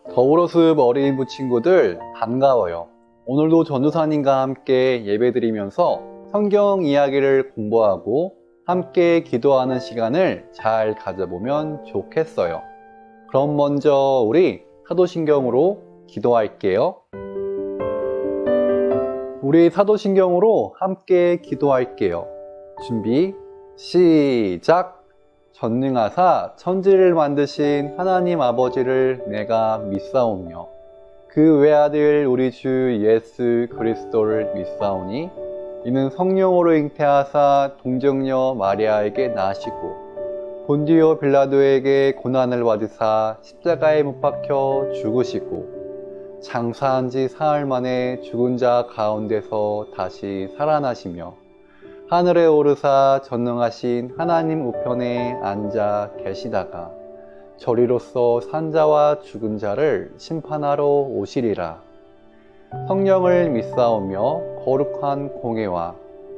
더불어숲 어린이부 친구들 반가워요. 오늘도 전도사님과 함께 예배드리면서 성경 이야기를 공부하고 함께 기도하는 시간을 잘 가져보면 좋겠어요. 그럼 먼저 우리 사도신경으로 기도할게요. 우리 사도신경으로 함께 기도할게요. 준비, 시작! 전능하사 천지를 만드신 하나님 아버지를 내가 믿사오며 그 외아들 우리 주 예수 그리스도를 믿사오니 이는 성령으로 잉태하사 동정녀 마리아에게 나시고 본디오 빌라도에게 고난을 받으사 십자가에 못 박혀 죽으시고 장사한 지 사흘 만에 죽은 자 가운데서 다시 살아나시며 하늘에 오르사 전능하신 하나님 우편에 앉아 계시다가 저리로서 산자와 죽은 자를 심판하러 오시리라. 성령을 믿사오며 거룩한 공회와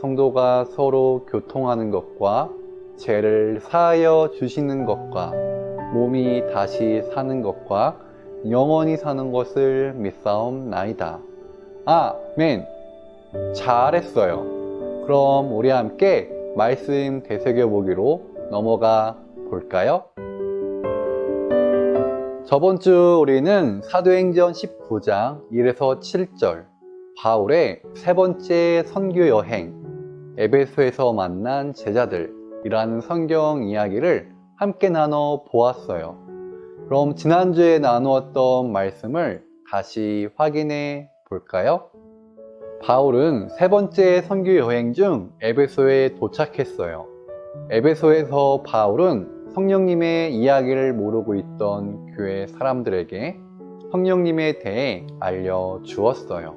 성도가 서로 교통하는 것과 죄를 사하여 주시는 것과 몸이 다시 사는 것과 영원히 사는 것을 믿사옵나이다. 아멘. 잘했어요. 그럼 우리 함께 말씀 되새겨보기로 넘어가 볼까요? 저번 주 우리는 사도행전 19장 1에서 7절 바울의 세 번째 선교 여행 에베소에서 만난 제자들이라는 성경 이야기를 함께 나눠 보았어요. 그럼 지난주에 나누었던 말씀을 다시 확인해 볼까요? 바울은 세 번째 선교 여행 중 에베소에 도착했어요. 에베소에서 바울은 성령님의 이야기를 모르고 있던 교회 사람들에게 성령님에 대해 알려주었어요.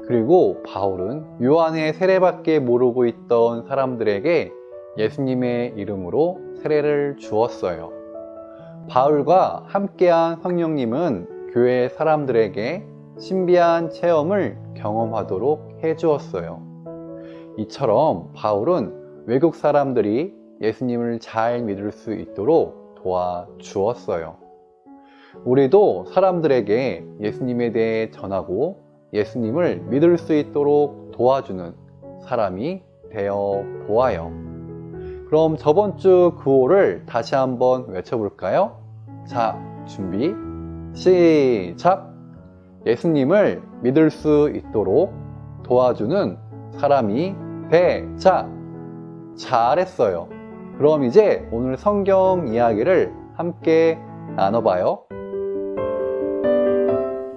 그리고 바울은 요한의 세례밖에 모르고 있던 사람들에게 예수님의 이름으로 세례를 주었어요. 바울과 함께한 성령님은 교회 사람들에게 신비한 체험을 경험하도록 해주었어요. 이처럼 바울은 외국 사람들이 예수님을 잘 믿을 수 있도록 도와주었어요. 우리도 사람들에게 예수님에 대해 전하고 예수님을 믿을 수 있도록 도와주는 사람이 되어 보아요. 그럼 저번 주 구호를 다시 한번 외쳐볼까요? 자, 준비, 시작! 예수님을 믿을 수 있도록 도와주는 사람이 되자. 잘했어요. 그럼 이제 오늘 성경 이야기를 함께 나눠봐요.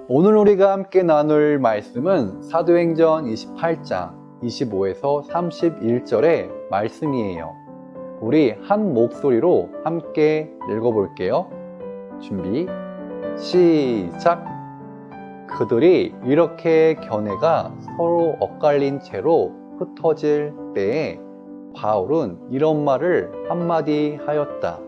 오늘 우리가 함께 나눌 말씀은 사도행전 28장 25에서 31절의 말씀이에요. 우리 한 목소리로 함께 읽어볼게요. 준비, 시작! 그들이 이렇게 견해가 서로 엇갈린 채로 흩어질 때에 바울은 이런 말을 한마디 하였다.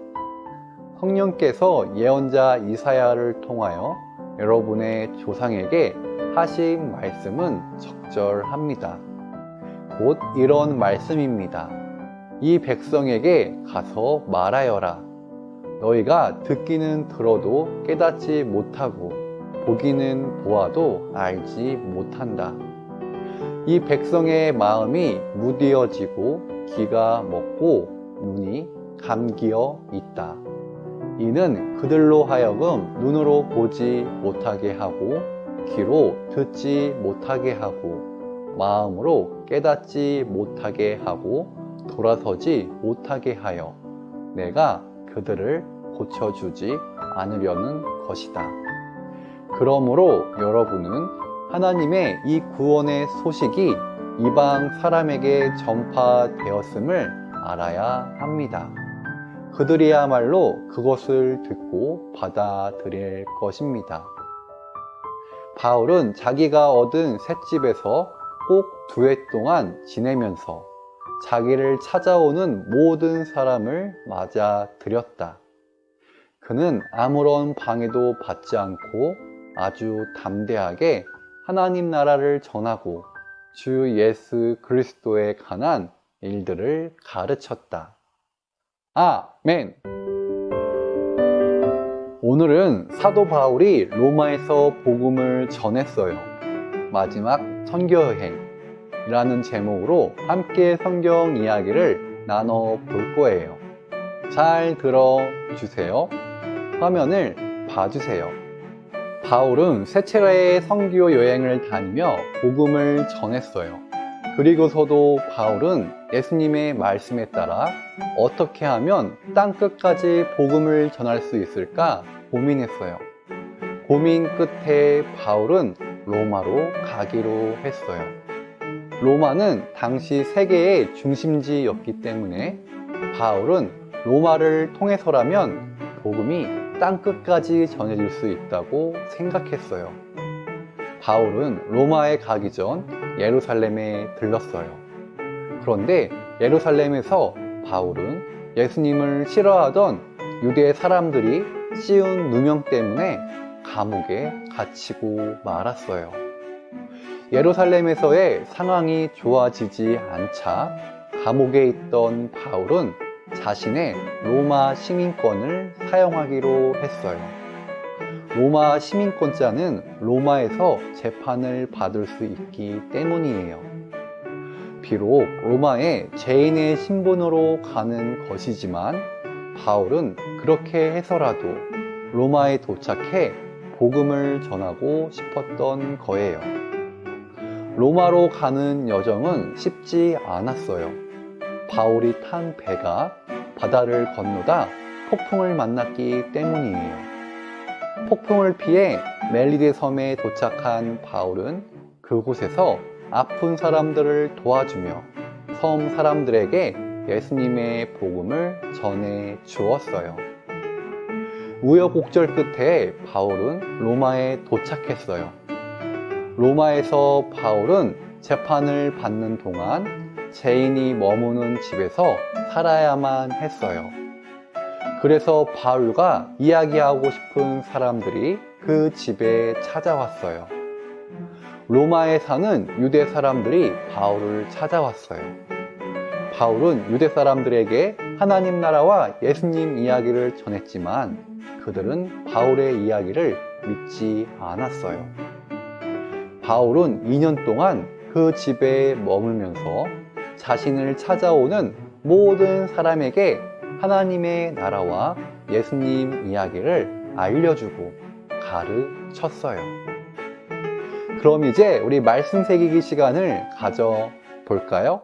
성령께서 예언자 이사야를 통하여 여러분의 조상에게 하신 말씀은 적절합니다. 곧 이런 말씀입니다. 이 백성에게 가서 말하여라. 너희가 듣기는 들어도 깨닫지 못하고 보기는 보아도 알지 못한다. 이 백성의 마음이 무디어지고 귀가 먹고 눈이 감기어 있다. 이는 그들로 하여금 눈으로 보지 못하게 하고 귀로 듣지 못하게 하고 마음으로 깨닫지 못하게 하고 돌아서지 못하게 하여 내가 그들을 고쳐주지 않으려는 것이다. 그러므로 여러분은 하나님의 이 구원의 소식이 이방 사람에게 전파되었음을 알아야 합니다. 그들이야말로 그것을 듣고 받아들일 것입니다. 바울은 자기가 얻은 셋집에서 꼭 2해 동안 지내면서 자기를 찾아오는 모든 사람을 맞아들였다. 그는 아무런 방해도 받지 않고 아주 담대하게 하나님 나라를 전하고 주 예수 그리스도에 관한 일들을 가르쳤다. 아멘. 오늘은 사도 바울이 로마에서 복음을 전했어요. 마지막 선교여행이라는 제목으로 함께 성경 이야기를 나눠볼 거예요. 잘 들어주세요. 화면을 봐주세요. 바울은 세 차례의 선교 여행을 다니며 복음을 전했어요. 그리고서도 바울은 예수님의 말씀에 따라 어떻게 하면 땅끝까지 복음을 전할 수 있을까 고민했어요. 고민 끝에 바울은 로마로 가기로 했어요. 로마는 당시 세계의 중심지였기 때문에 바울은 로마를 통해서라면 복음이 땅끝까지 전해질 수 있다고 생각했어요. 바울은 로마에 가기 전 예루살렘에 들렀어요. 그런데 예루살렘에서 바울은 예수님을 싫어하던 유대 사람들이 씌운 누명 때문에 감옥에 갇히고 말았어요. 예루살렘에서의 상황이 좋아지지 않자 감옥에 있던 바울은 자신의 로마 시민권을 사용하기로 했어요. 로마 시민권자는 로마에서 재판을 받을 수 있기 때문이에요. 비록 로마에 죄인의 신분으로 가는 것이지만 바울은 그렇게 해서라도 로마에 도착해 복음을 전하고 싶었던 거예요. 로마로 가는 여정은 쉽지 않았어요. 바울이 탄 배가 바다를 건너다 폭풍을 만났기 때문이에요. 폭풍을 피해 멜리데 섬에 도착한 바울은 그곳에서 아픈 사람들을 도와주며 섬 사람들에게 예수님의 복음을 전해 주었어요. 우여곡절 끝에 바울은 로마에 도착했어요. 로마에서 바울은 재판을 받는 동안 죄인이 머무는 집에서 살아야만 했어요. 그래서 바울과 이야기하고 싶은 사람들이 그 집에 찾아왔어요. 로마에 사는 유대 사람들이 바울을 찾아왔어요. 바울은 유대 사람들에게 하나님 나라와 예수님 이야기를 전했지만 그들은 바울의 이야기를 믿지 않았어요. 바울은 2년 동안 그 집에 머물면서 자신을 찾아오는 모든 사람에게 하나님의 나라와 예수님 이야기를 알려주고 가르쳤어요. 그럼 이제 우리 말씀 새기기 시간을 가져볼까요?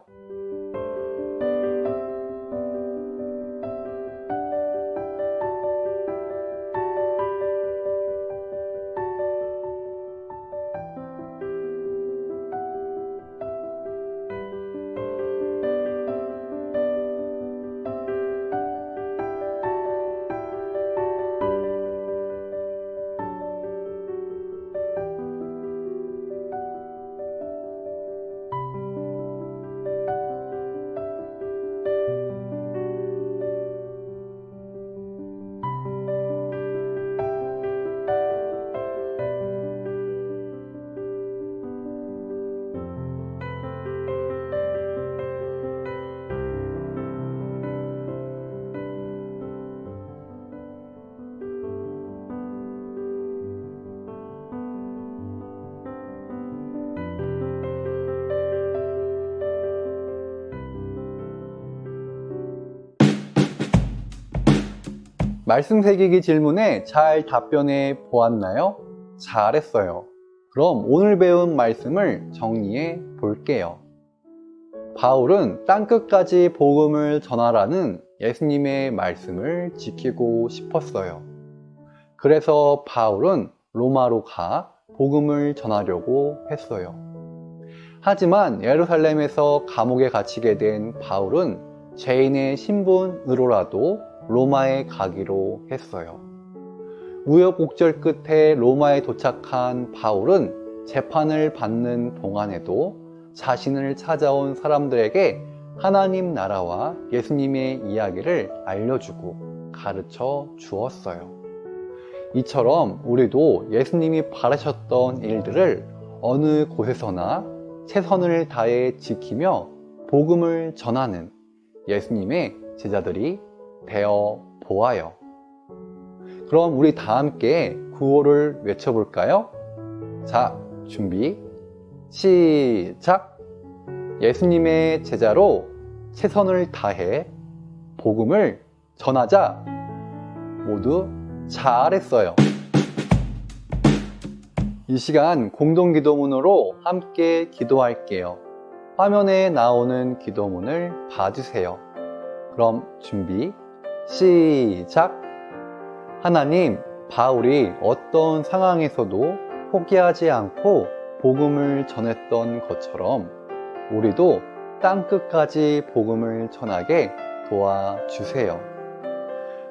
말씀 새기기 질문에 잘 답변해 보았나요? 잘했어요. 그럼 오늘 배운 말씀을 정리해 볼게요. 바울은 땅끝까지 복음을 전하라는 예수님의 말씀을 지키고 싶었어요. 그래서 바울은 로마로 가 복음을 전하려고 했어요. 하지만 예루살렘에서 감옥에 갇히게 된 바울은 죄인의 신분으로라도 로마에 가기로 했어요. 우여곡절 끝에 로마에 도착한 바울은 재판을 받는 동안에도 자신을 찾아온 사람들에게 하나님 나라와 예수님의 이야기를 알려주고 가르쳐 주었어요. 이처럼 우리도 예수님이 바라셨던 일들을 어느 곳에서나 최선을 다해 지키며 복음을 전하는 예수님의 제자들이 되어 보아요. 그럼 우리 다 함께 구호를 외쳐볼까요? 자, 준비, 시작! 예수님의 제자로 최선을 다해 복음을 전하자. 모두 잘했어요. 이 시간 공동기도문으로 함께 기도할게요. 화면에 나오는 기도문을 봐주세요. 그럼 준비, 시작! 하나님, 바울이 어떤 상황에서도 포기하지 않고 복음을 전했던 것처럼 우리도 땅끝까지 복음을 전하게 도와주세요.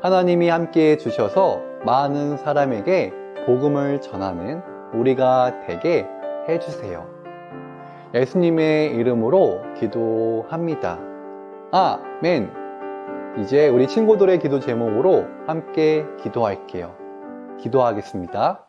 하나님이 함께 해주셔서 많은 사람에게 복음을 전하는 우리가 되게 해주세요. 예수님의 이름으로 기도합니다. 아멘. 이제 우리 친구들의 기도 제목으로 함께 기도할게요. 기도하겠습니다.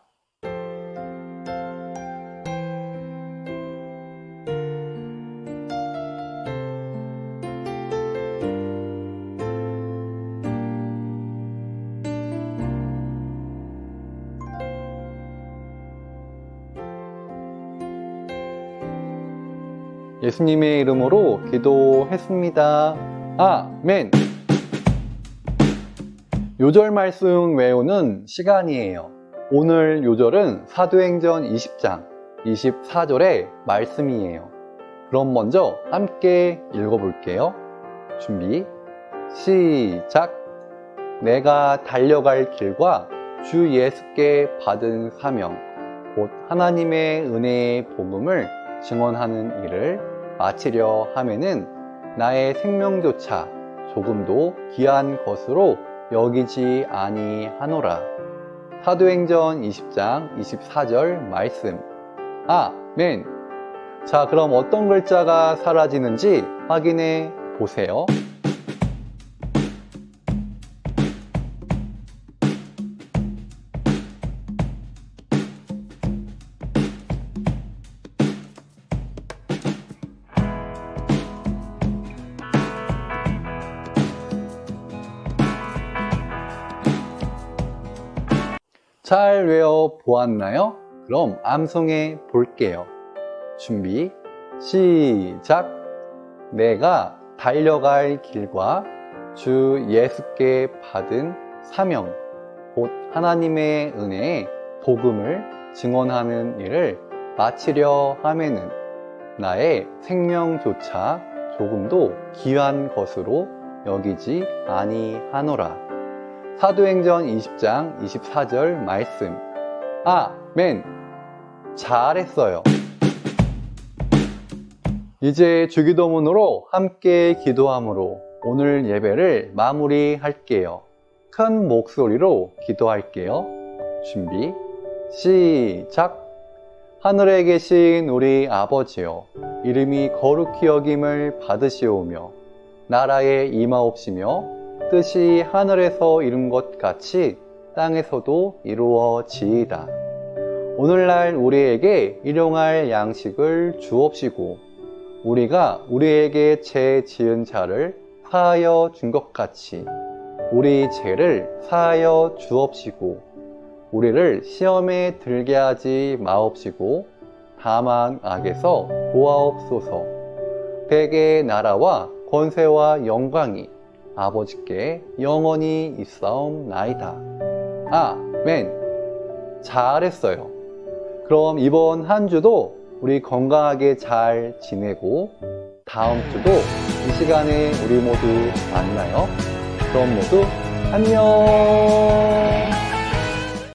예수님의 이름으로 기도했습니다. 아멘. 요절 말씀 외우는 시간이에요. 오늘 요절은 사도행전 20장 24절의 말씀이에요. 그럼 먼저 함께 읽어볼게요. 준비, 시작! 내가 달려갈 길과 주 예수께 받은 사명, 곧 하나님의 은혜의 복음을 증언하는 일을 마치려 하면은 나의 생명조차 조금도 귀한 것으로 여기지 아니하노라. 사도행전 20장 24절 말씀. 아멘. 자, 그럼 어떤 글자가 사라지는지 확인해 보세요. 잘 외워 보았나요? 그럼 암송해 볼게요. 준비, 시작! 내가 달려갈 길과 주 예수께 받은 사명, 곧 하나님의 은혜의 복음을 증언하는 일을 마치려 하면은 나의 생명조차 조금도 귀한 것으로 여기지 아니하노라. 사도행전 20장 24절 말씀. 아멘. 잘했어요. 이제 주기도문으로 함께 기도함으로 오늘 예배를 마무리할게요. 큰 목소리로 기도할게요. 준비, 시작! 하늘에 계신 우리 아버지여, 이름이 거룩히 여김을 받으시오며 나라에 임하옵시며 뜻이 하늘에서 이룬 것 같이 땅에서도 이루어지이다. 오늘날 우리에게 일용할 양식을 주옵시고 우리가 우리에게 죄 지은 자를 사하여 준 것 같이 우리 죄를 사하여 주옵시고 우리를 시험에 들게 하지 마옵시고 다만 악에서 구하옵소서. 대개 나라와 권세와 영광이 아버지께 영원히 있사옵나이다. 아멘. 잘했어요. 그럼 이번 한 주도 우리 건강하게 잘 지내고 다음 주도 이 시간에 우리 모두 만나요. 그럼 모두 안녕.